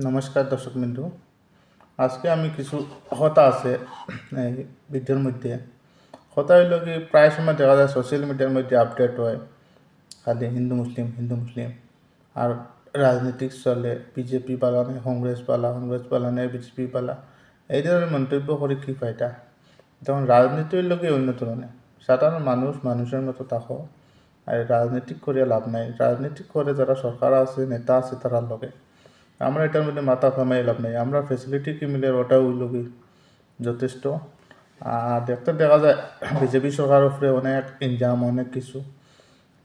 নমস্কার দর্শক বিন্দু। আজকে আমি কিছু কথা আছে এই ভিডিওর মধ্যে। কথা হইল কি, প্রায় সময় দেখা যায় সোশ্যাল মিডিয়ার মধ্যে আপডেট হয় খালি হিন্দু মুসলিম আর রাজনীতিক চলে, বিজেপি পালা নেই কংগ্রেস পালা নেই বিজেপি পালা, এই ধরনের মন্তব্য করে কি ফায়দা? তখন রাজনীতির লোকে অন্য ধরনের সাধারণ মানুষের মতো থাকো, আর রাজনীতিক করে লাভ নাই। রাজনীতিক করে যারা সরকার আছে, নেতা আছে, তারার লগে আমরা এটার মধ্যে মাথা ঘামাই লাভ নাই। আমরা ফেসিলিটি কি মিলে ওটা হইল কি যথেষ্ট। আর দেখতে দেখা যায় বিজেপি সরকারের উপরে অনেক ইনজাম, অনেক কিছু।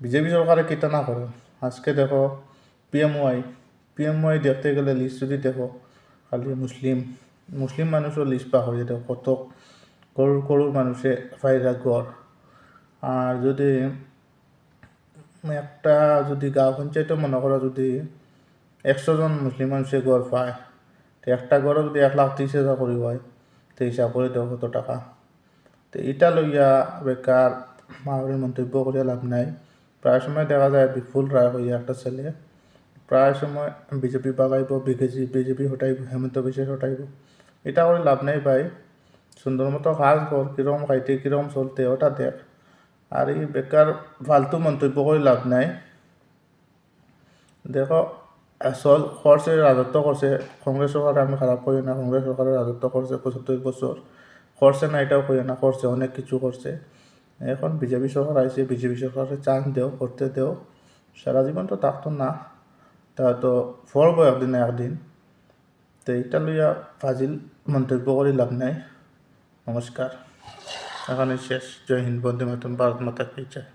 বিজেপি সরকারে কিতা না করে। আজকে দেখো পিএমওয়াই পিএমওয়াই দেখতে গেলে লিস্ট যদি দেখো, খালি মুসলিম মানুষের লিস্ট পা হয়ে দেখো কত করোড় করোড় মানুষে ফাইরা গড়। আর যদি একটা যদি গাঁও পঞ্চায়েতে মনে করো যদি 100 জন মুসলিম মানুষে গড় পায়, তো একটা গড়ে যদি 1,30,000 করে হয়, তো হিসাব করে দেওয়া কত টাকা। তো এটা লইয়া বেকার মাহরের মন্তব্য করে লাভ নাই। প্রায় সময় দেখা যায় বিপুল রায় হইয়া একটা ছেলে প্রায় সময় বিজেপি বাগাইব, বিজেপি হটাইব, হেমন্ত বিশ্বের হটাইব। এটা করে লাভ নাই ভাই। সুন্দর মতো কাজ কর, কীরকম খাইতে কীরকম চলতে ওটা দেখ। আর এই বেকার ফালতু মন্তব্য করে লাভ নাই। দেখো আসল করছে, রাজত্ব করছে কংগ্রেস সরকার, আমি খারাপ করি না। কংগ্রেস সরকারের রাজত্ব করছে 75 বছর, করছে না এটাও করি না, করছে অনেক কিছু করছে। এখন বিজেপি সরকার আইছে, বিজেপি সরকারের চান্স দেও, করতে দেও। সারা জীবন তো থাকতো না, তা তো ফলবো একদিন না একদিন। তো এইটা লইয়া ফাজিল মন্তব্য করে লাভ নাই। নমস্কার, এখানে শেষ। জয় হিন্দ, বন্দে মাতরম, ভারত মাতা কি জয়।